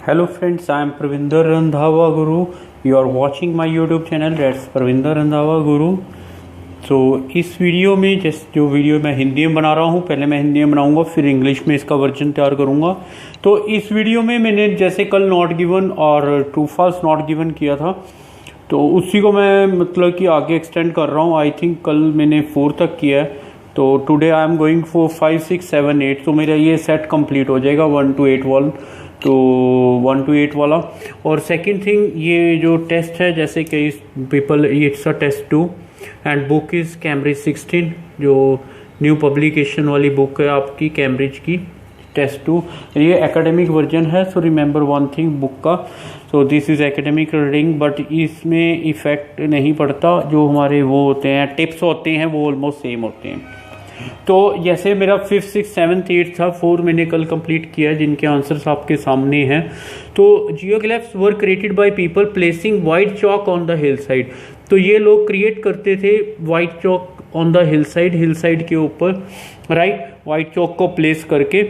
Hello friends, I am Pravinder Randhawa Guru. You are watching my YouTube channel, that's Pravinder Randhawa Guru. तो इस video में जो video मैं हिंदी में बना रहा हूँ, पहले मैं हिंदी में बनाऊँगा, फिर इंग्लिश में इसका वर्जन तैयार करूँगा। तो इस वीडियो में मैंने जैसे कल नॉट गिवन और ट्रू फॉल्स नॉट गिवन किया था, तो उसी को मैं मतलब कि आगे एक्सटेंड कर रहा हूँ। आई थिंक कल मैंने 4 तक किया है, तो today I am going for 5, 6, 7, 8। तो मेरा ये सेट कंप्लीट हो जाएगा 1 to 8 वाला, तो 1 to 8 वाला। और सेकंड थिंग, ये जो टेस्ट है, जैसे कई people, it's a test 2 and book is Cambridge 16, जो न्यू पब्लिकेशन वाली बुक है आपकी कैम्ब्रिज की, टेस्ट 2। ये एकेडमिक वर्जन है, so remember one thing book का। So this is academic reading, but इसमें इफ़ेक्ट नहीं पड़ता। जो हमारे वो होते हैं टिप्स होते हैं, वो ऑलमोस्ट सेम होते हैं। तो जैसे मेरा 5, 6, 7, 8 था, 4 मैंने कल कंप्लीट किया, जिनके आंसर्स आपके सामने हैं। तो geoglyphs were created by people placing white chalk on the hill side. तो ये लोग क्रिएट करते थे white chalk on the hill side के ऊपर, राइट, वाइट चॉक को प्लेस करके।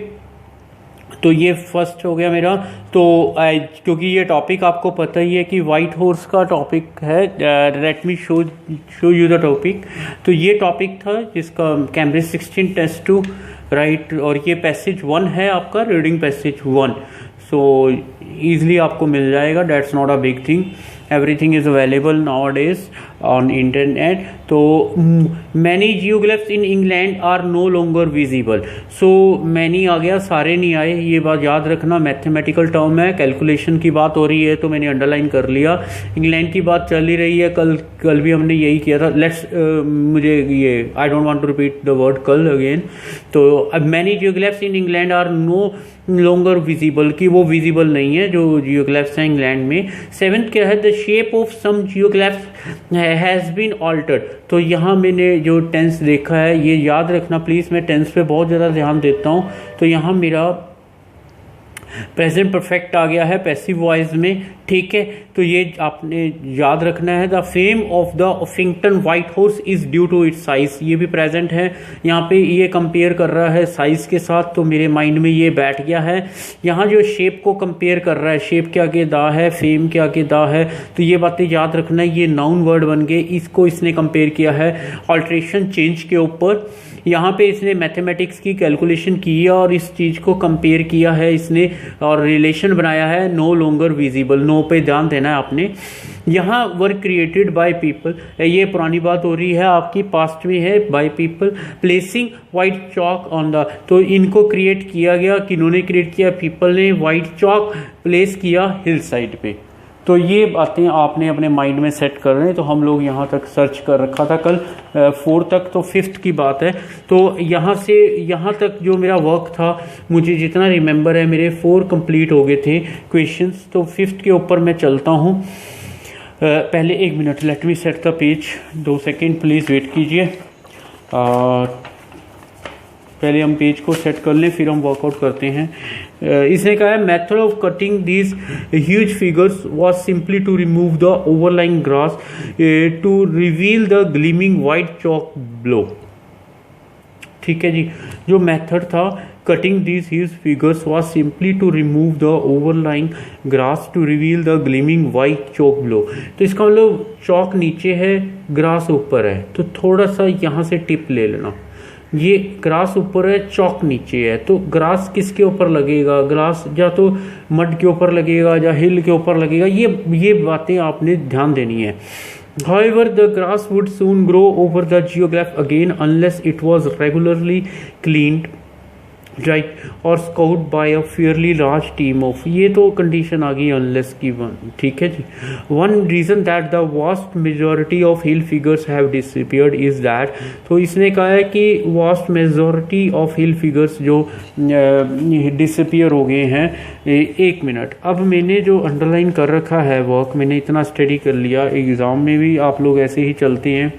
तो ये फर्स्ट हो गया मेरा। तो क्योंकि ये टॉपिक आपको पता ही है कि वाइट हॉर्स का टॉपिक है, let me show you the topic. तो ये टॉपिक था जिसका कैम्ब्रिज 16 टेस्ट 2, राइट। और ये पैसेज 1 है आपका, रीडिंग पैसेज 1। सो ईजिली आपको मिल जाएगा, that's not a big thing. Everything is available nowadays on internet. तो many geoglyphs in England are no longer visible. So many आ गया, सारे नहीं आए, ये बात याद रखना। मैथमेटिकल टर्म है, कैलकुलेशन की बात हो रही है, तो मैंने अंडरलाइन कर लिया। इंग्लैंड की बात चल ही रही है, कल भी हमने यही किया था। मुझे ये I don't want to repeat the word कल अगेन। तो अब many geoglyphs in England are no longer visible, कि वो विजिबल नहीं है जो जियोग्लिफ्स हैं इंग्लैंड में। 7th क्या है, the shape of some geoglyphs has been altered. तो यहाँ मैंने जो टेंस देखा है, ये याद रखना प्लीज़, मैं टेंस पे बहुत ज़्यादा ध्यान देता हूँ। तो यहाँ मेरा प्रेजेंट परफेक्ट आ गया है पैसिव वॉइस में, ठीक है। तो ये आपने याद रखना है। The fame of the Uffington White horse is due to its size, ये भी प्रेजेंट है। यहाँ पे ये कंपेयर कर रहा है साइज के साथ, तो मेरे माइंड में ये बैठ गया है। यहाँ जो शेप को कंपेयर कर रहा है, शेप के आगे दा है, फेम के आगे दा है, तो ये बातें याद रखना है। ये नाउन वर्ड बन गए, इसको इसने कंपेयर किया है ऑल्ट्रेशन, चेंज के ऊपर। यहाँ पे इसने मैथमेटिक्स की कैलकुलेशन की है और इस चीज़ को कंपेयर किया है इसने, और रिलेशन बनाया है नो लॉन्गर विजिबल। नो पे ध्यान देना है आपने। यहाँ वर क्रिएटेड बाय पीपल, ये पुरानी बात हो रही है आपकी, पास्ट में है, by people placing white chalk on the. तो इनको क्रिएट किया गया, किन्होंने क्रिएट किया, पीपल ने वाइट चॉक प्लेस किया हिल साइड पे। तो ये बातें आपने अपने माइंड में सेट कर रहे हैं। तो हम लोग यहाँ तक सर्च कर रखा था कल 4 तक, तो 5th की बात है। तो यहाँ से यहाँ तक जो मेरा वर्क था, मुझे जितना रिमेंबर है, मेरे 4 कंप्लीट हो गए थे क्वेश्चंस। तो 5th के ऊपर मैं चलता हूँ। पहले 1 minute, let me set the page, 2 second please wait कीजिए। पहले हम पेज को सेट कर लें, फिर हम वर्कआउट करते हैं। इसने कहा है, method of cutting these huge figures was simply to remove the overlying grass to reveal the gleaming white chalk below. ठीक है जी, जो मेथड था cutting these huge figures was simply to remove the overlying grass to reveal the gleaming white chalk below. तो इसका मतलब chalk नीचे है, ग्रास ऊपर है, तो थोड़ा सा यहाँ से टिप ले लेना। ये ग्रास ऊपर है, चॉक नीचे है, तो ग्रास किसके ऊपर लगेगा? ग्रास या तो मड के ऊपर लगेगा या हिल के ऊपर लगेगा। ये बातें आपने ध्यान देनी है। However, the grass would soon grow over the geoglyph again unless it was regularly cleaned, right, और scout by a fairly large team of. ये तो कंडीशन आ गई अनलेस की वन, ठीक है जी। One reason that the vast majority of hill figures have disappeared is that. तो इसने कहा है कि vast majority of hill figures जो डिसअपीयर हो गए हैं। 1 मिनट, अब मैंने जो अंडरलाइन कर रखा है वर्क, मैंने इतना स्टडी कर लिया, एग्ज़ाम में भी आप लोग ऐसे ही चलते हैं।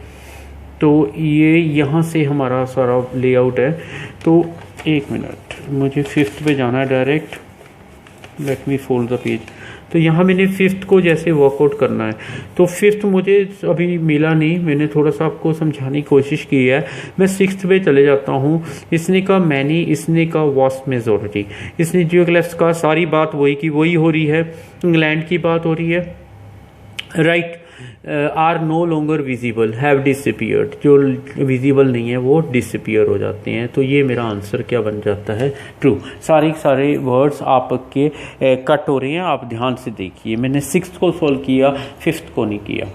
तो ये यहाँ से हमारा सारा लेआउट है। तो 1 मिनट, मुझे 5th पे जाना है direct. Let me fold the page. तो यहाँ मैंने फिफ्थ को जैसे वर्कआउट करना है, तो फिफ्थ मुझे अभी मिला नहीं, मैंने थोड़ा सा आपको समझाने की कोशिश की है। मैं सिक्स्थ पे चले जाता हूँ। इसने कहा मैनी, इसने कहा वास्ट मेजोरिटी। इसने जियोग्लिफ्स का सारी बात वही की वही हो रही है, इंग्लैंड की बात हो रही है, right. Are no longer visible, have disappeared, जो विजिबल नहीं है वो डिसअपियर हो जाते हैं। तो ये मेरा आंसर क्या बन जाता है, ट्रू। सारे वर्ड्स आपके कट हो रहे हैं, आप ध्यान से देखिए। मैंने सिक्स्थ को सॉल्व किया, फिफ्थ को नहीं किया,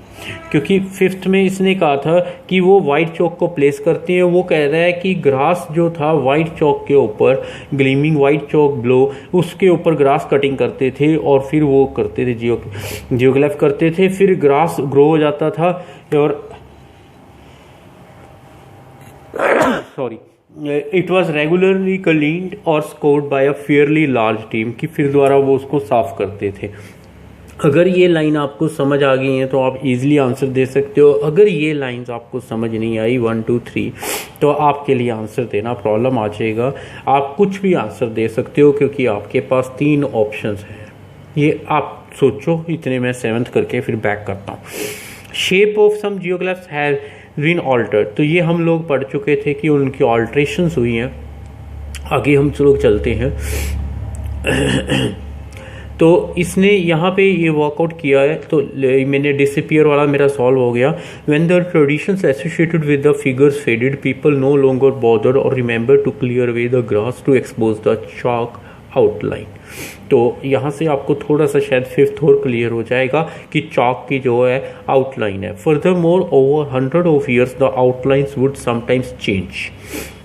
क्योंकि फिफ्थ में इसने कहा था कि वो वाइट चौक को प्लेस करते हैं। वो कह रहा है कि ग्रास जो था वाइट चौक के ऊपर, ग्लीमिंग वाइट चौक ब्लो, उसके ऊपर ग्रास कटिंग करते थे और फिर वो करते थे जियोग्लिफ करते थे, फिर ग्रास ग्रो हो जाता था और sorry it was regularly cleaned और scoured by a fairly large team, कि फिर द्वारा वो उसको साफ करते थे। अगर ये लाइन आपको समझ आ गई है तो आप इजीली आंसर दे सकते हो। अगर ये लाइंस आपको समझ नहीं आई 1 2 3 तो आपके लिए आंसर देना प्रॉब्लम आ जाएगा। आप कुछ भी आंसर दे सकते हो क्योंकि आपके पास 3 ऑप्शंस हैं। ये आप सोचो, इतने मैं 7th करके फिर बैक करता हूँ। Shape of some geoglyphs have been altered, तो ये हम लोग पढ़ चुके थे कि उनकी ऑल्ट्रेशंस हुई हैं। आगे हम लोग चलते हैं। तो इसने यहाँ पे ये वर्कआउट किया है, तो मैंने डिसअपियर वाला मेरा सॉल्व हो गया। When the traditions associated with the figures faded, people no longer bother or remember to clear away the grass to expose the chalk outline. तो यहाँ से आपको थोड़ा सा शायद फिफ्थ और क्लियर हो जाएगा कि चॉक की जो है आउटलाइन है। Furthermore over 100 of years the outlines would sometimes change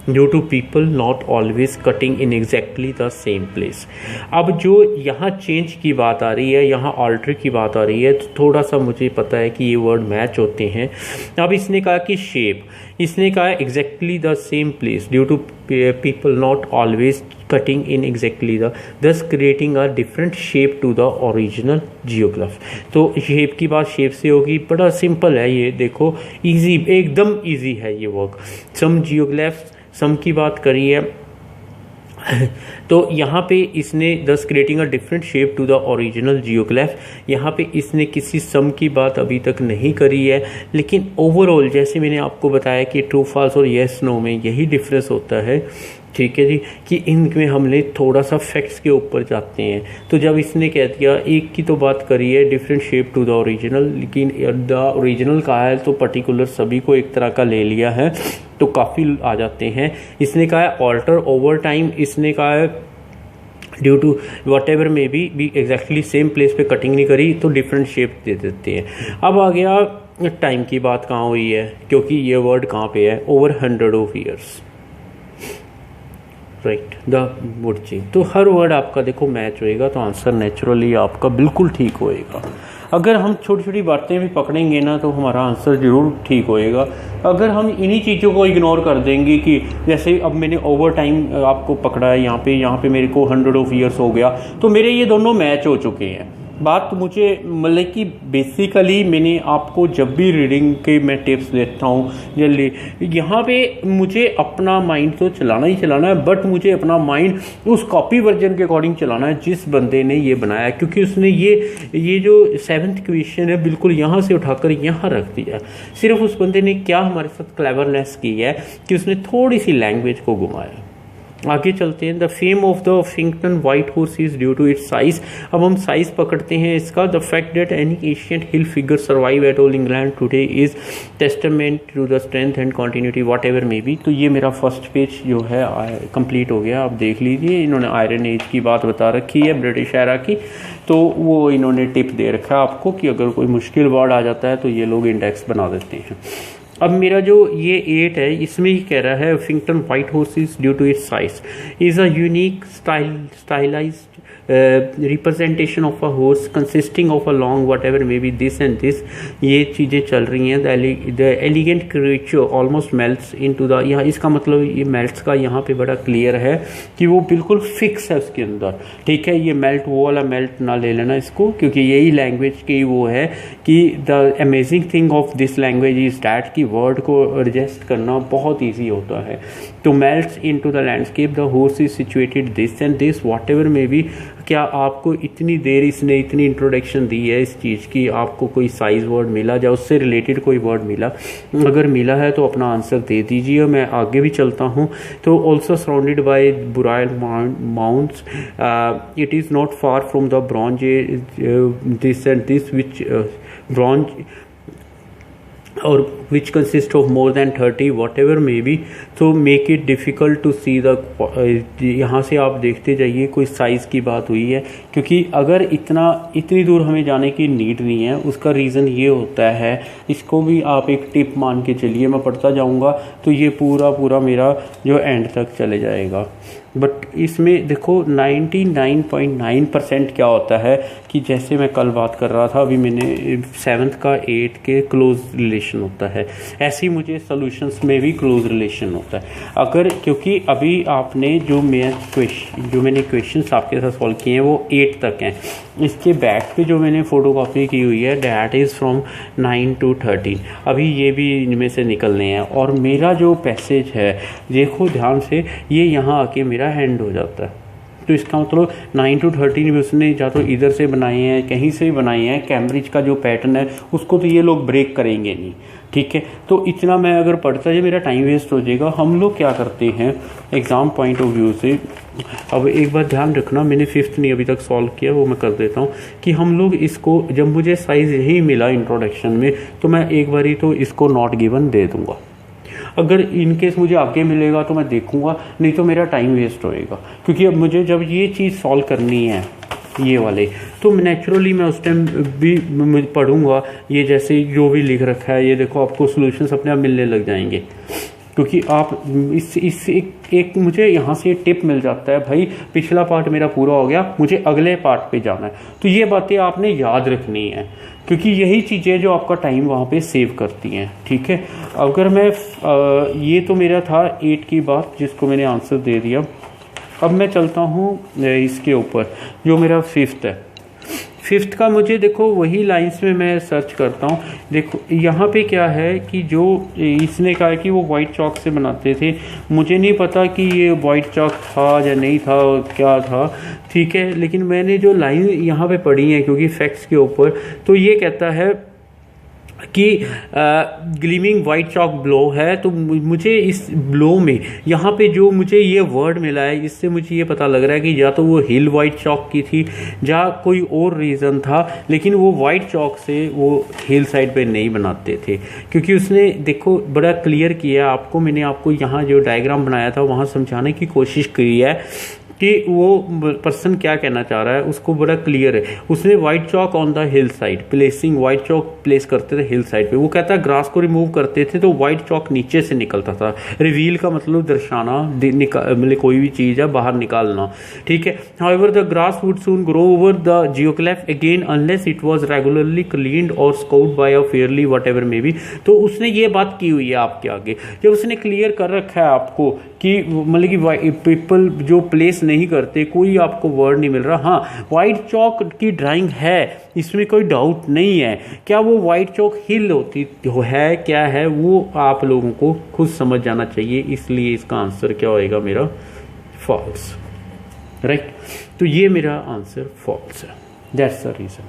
due to people not always cutting in exactly the same place. अब जो यहाँ चेंज की बात आ रही है, यहाँ ऑल्टर की बात आ रही है, तो थोड़ा सा मुझे पता है कि ये वर्ड मैच होते हैं। अब इसने कहा कि शेप, इसने कहा exactly the same place due to people not always cutting in exactly the thus creating a different shape to the original geoglyph. तो शेप की बात शेप से होगी, बड़ा सिंपल है ये, देखो इजी, एकदम इजी है ये वर्क। सम जियोग्लिफ्स, सम की बात करी है तो यहाँ पे इसने thus creating a different shape to the original geoglyph, यहाँ पे इसने किसी सम की बात अभी तक नहीं करी है। लेकिन ओवरऑल जैसे मैंने आपको बताया कि ट्रू फॉल्स और येस नो में यही डिफरेंस होता है, ठीक है जी, कि इनमें हमने थोड़ा सा फैक्ट्स के ऊपर जाते हैं। तो जब इसने कह दिया एक की तो बात करी है different shape to the original, लेकिन द ओरिजिनल कहा है तो पर्टिकुलर सभी को एक तरह का ले लिया है, तो काफ़ी आ जाते हैं। इसने कहा है ऑल्टर ओवर टाइम, इसने कहा है ड्यू टू वट एवर में भी एग्जैक्टली सेम प्लेस पे कटिंग नहीं करी तो डिफरेंट शेप दे देते हैं। अब आ गया टाइम की बात कहाँ हुई है, क्योंकि ये वर्ड कहाँ पे है, over 100 of years, right, the wood change. तो हर वर्ड आपका देखो मैच होएगा तो आंसर नेचुरली आपका बिल्कुल ठीक होएगा। अगर हम छोटी छोटी बातें भी पकड़ेंगे ना तो हमारा आंसर ज़रूर ठीक होएगा। अगर हम इन्हीं चीज़ों को इग्नोर कर देंगे कि जैसे अब मैंने ओवर टाइम आपको पकड़ा है, यहाँ पे मेरे को 100 ऑफ ईयर्स हो गया, तो मेरे ये दोनों मैच हो चुके हैं। बात मुझे मतलब कि बेसिकली मैंने आपको जब भी रीडिंग के मैं टिप्स देता हूँ जल्दी, यहाँ पे मुझे अपना माइंड तो चलाना ही चलाना है, बट मुझे अपना माइंड उस कॉपी वर्जन के अकॉर्डिंग चलाना है जिस बंदे ने ये बनाया, क्योंकि उसने ये जो 7th क्वेश्चन है बिल्कुल यहाँ से उठाकर यहाँ रख दिया। सिर्फ उस बंदे ने क्या हमारे साथ क्लेवरनेस की है कि उसने थोड़ी सी लैंग्वेज को घुमाया। आगे चलते हैं। The fame of the Uffington white horse is due to its size. अब हम साइज पकड़ते हैं इसका। The fact that any ancient hill figure survive at all England today is testament to the strength and continuity whatever may be. तो ये मेरा first page जो है कंप्लीट हो गया। आप देख लीजिए, इन्होंने आयरन एज की बात बता रखी है ब्रिटिश एरा की, तो वो इन्होंने टिप दे रखा है आपको कि अगर कोई मुश्किल वर्ड आ जाता है तो ये लोग इंडेक्स बना देते हैं। अब मेरा जो ये 8 है इसमें ही कह रहा है Uffington white horses due to its size is a unique stylised representation of a horse consisting of a long whatever may be this and this. ये चीज़ें चल रही हैं। The elegant creature almost melts into the, यहाँ इसका मतलब ये melts का यहाँ पे बड़ा क्लियर है कि वो बिल्कुल फिक्स है उसके अंदर, ठीक है। ये मेल्ट वो वाला मेल्ट ना ले लेना इसको, क्योंकि यही लैंग्वेज की वो है कि the amazing thing of this language is that कि वर्ड को एडजस्ट करना बहुत ईजी होता है। तो melts into the landscape the horse is situated this and this what ever may B, क्या आपको इतनी देर इसने इतनी इंट्रोडक्शन दी है इस चीज़ की, आपको कोई साइज वर्ड मिला या उससे रिलेटेड कोई वर्ड मिला? अगर मिला है तो अपना आंसर दे दीजिए, मैं आगे भी चलता हूँ। तो also surrounded by burial mounts, it is not far from the bronze this and this which bronze or which consists of more than 30 whatever may be, so make it difficult to see the यहाँ से आप देखते जाइए कोई size की बात हुई है, क्योंकि अगर इतनी दूर हमें जाने की नीड नहीं है। उसका रीज़न ये होता है, इसको भी आप एक टिप मान के चलिए, मैं पढ़ता जाऊँगा तो ये पूरा मेरा जो एंड तक चले जाएगा। बट इसमें देखो 99.9% क्या होता है कि जैसे मैं कल बात कर रहा था, अभी मैंने 7th का 8th के क्लोज रिलेशन होता है, ऐसे ही मुझे सॉल्यूशंस में भी क्लोज रिलेशन होता है। अगर क्योंकि अभी आपने जो मैंने क्वेश्चंस आपके साथ सॉल्व किए हैं वो 8 तक हैं, इसके बैक पे जो मैंने फ़ोटोकॉपी की हुई है डैट इज़ फ्रॉम 9 to 13, अभी ये भी इनमें से निकलने हैं। और मेरा जो पैसेज है देखो ध्यान से, ये यहाँ आके मेरा एंड हो जाता है। तो इसका मतलब 9 to 13 भी उसने या तो इधर से बनाए हैं, कहीं से भी बनाए हैं। कैम्ब्रिज का जो पैटर्न है उसको तो ये लोग ब्रेक करेंगे नहीं, ठीक है। तो इतना मैं अगर पढ़ता है मेरा टाइम वेस्ट हो जाएगा। हम लोग क्या करते हैं एग्ज़ाम पॉइंट ऑफ व्यू से, अब एक बात ध्यान रखना, मैंने 5th नहीं अभी तक सॉल्व किया, वो मैं कर देता हूँ कि हम लोग इसको, जब मुझे साइज़ यही मिला इंट्रोडक्शन में, तो मैं एक बारी तो इसको नॉट गिवन दे दूँगा। अगर इनकेस मुझे आगे मिलेगा तो मैं देखूंगा, नहीं तो मेरा टाइम वेस्ट होएगा। क्योंकि अब मुझे जब ये चीज़ सॉल्व करनी है ये वाले, तो नेचुरली मैं उस टाइम भी पढ़ूंगा ये जैसे जो भी लिख रखा है, ये देखो आपको सॉल्यूशंस अपने आप मिलने लग जाएंगे। क्योंकि आप इस एक मुझे यहाँ से टिप मिल जाता है, भाई पिछला पार्ट मेरा पूरा हो गया, मुझे अगले पार्ट पे जाना है। तो ये बातें आपने याद रखनी है, क्योंकि यही चीज़ें जो आपका टाइम वहाँ पे सेव करती हैं, ठीक है। अगर मैं ये तो मेरा था 8 की बात जिसको मैंने आंसर दे दिया। अब मैं चलता हूँ इसके ऊपर जो मेरा 5th है। 5th का मुझे देखो वही लाइंस में मैं सर्च करता हूँ। देखो यहाँ पे क्या है कि जो इसने कहा कि वो वाइट चॉक से बनाते थे, मुझे नहीं पता कि ये वाइट चॉक था या नहीं था क्या था, ठीक है। लेकिन मैंने जो लाइन यहाँ पे पढ़ी है क्योंकि फैक्ट्स के ऊपर, तो ये कहता है कि ग्लीमिंग वाइट चॉक ब्लो है। तो मुझे इस ब्लो में यहाँ पे जो मुझे ये वर्ड मिला है, इससे मुझे ये पता लग रहा है कि या तो वो हिल वाइट चॉक की थी या कोई और रीज़न था, लेकिन वो वाइट चॉक से वो हिल साइड पे नहीं बनाते थे। क्योंकि उसने देखो बड़ा क्लियर किया आपको, मैंने आपको यहाँ जो डायग्राम बनाया था वहाँ समझाने की कोशिश की है कि वो पर्सन क्या कहना चाह रहा है, उसको बड़ा क्लियर है। उसने white chalk on the hill side placing, white chalk place करते थे हिल साइड पे। वो कहता है ग्रास को रिमूव करते थे तो वाइट चॉक नीचे से निकलता था। रिवील का मतलब दर्शाना, मतलब कोई भी चीज़ है बाहर निकालना, ठीक है। However the grass would soon grow over the geoglyph again unless it was regularly cleaned और scout by a fairly whatever may be. तो उसने ये बात की हुई है आपके आगे, जब उसने क्लियर कर रखा है आपको कि मतलब कि पीपल जो प्लेस नहीं करते, कोई आपको वर्ड नहीं मिल रहा। हाँ, वाइट चॉक की ड्राइंग है, इसमें कोई डाउट नहीं है। क्या वो वाइट चॉक हिल होती है क्या है, वो आप लोगों को खुद समझ जाना चाहिए। इसलिए इसका आंसर क्या होएगा मेरा, फॉल्स, राइट। तो ये मेरा आंसर फॉल्स है, दैट्स द रीजन।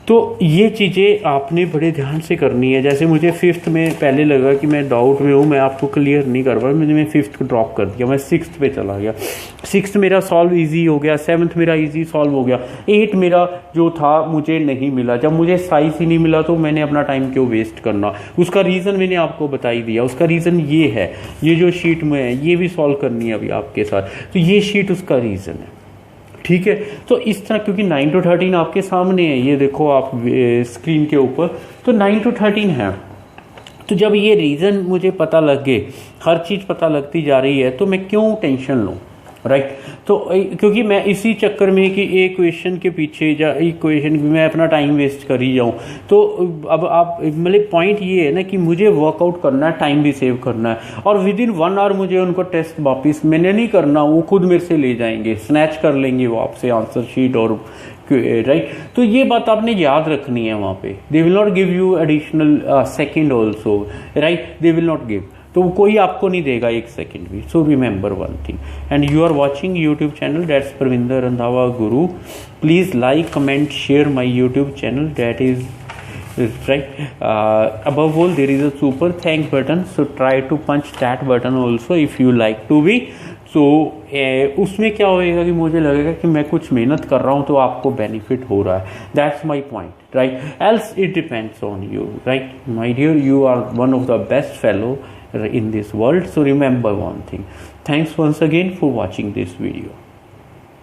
तो ये चीज़ें आपने बड़े ध्यान से करनी है। जैसे मुझे 5th में पहले लगा कि मैं डाउट में हूँ, मैं आपको क्लियर नहीं कर पाया, मैं 5th को ड्रॉप कर दिया, मैं 6th पे चला गया। 6th मेरा सॉल्व इजी हो गया, 7th मेरा इजी सॉल्व हो गया, 8 मेरा जो था मुझे नहीं मिला। जब मुझे साइज ही नहीं मिला तो मैंने अपना टाइम क्यों वेस्ट करना। उसका रीज़न मैंने आपको बता ही दिया। उसका रीज़न ये है, ये जो शीट में है ये भी सॉल्व करनी है अभी आपके साथ, तो ये शीट उसका रीज़न है, ठीक है। तो इस तरह, क्योंकि 9 to 13 आपके सामने है, ये देखो आप स्क्रीन के ऊपर, तो 9 to 13 है। तो जब ये रीज़न मुझे पता लग गए, हर चीज़ पता लगती जा रही है, तो मैं क्यों टेंशन लूँ, राइट। तो क्योंकि मैं इसी चक्कर में कि एक क्वेश्चन के पीछे या एक क्वेश्चन में अपना टाइम वेस्ट कर ही जाऊँ। तो अब आप मतलब पॉइंट ये है ना कि मुझे वर्कआउट करना है, टाइम भी सेव करना है, और विद इन 1 आवर मुझे उनको टेस्ट वापस मैंने नहीं करना, वो खुद मेरे से ले जाएंगे, स्नैच कर लेंगे वो आपसे आंसर शीट और राइट। तो ये बात आपने याद रखनी है वहाँ पे। They will not give you additional second also, right, they will not give. तो कोई आपको नहीं देगा 1 सेकंड भी. So remember one thing, and you are watching YouTube channel that's Parvinder Randhawa Guru. Please like, comment, share my YouTube channel. That is right. Above all, there is a super thanks button, so try to punch that button also if you like to be. So उसमें क्या होएगा कि मुझे लगेगा कि मैं कुछ मेहनत कर रहा हूँ तो आपको बेनिफिट हो रहा है. That's my point, right. Else it depends on you, right. My dear, you are one of the best fellow in this world, so remember one thing. Thanks once again for watching this video.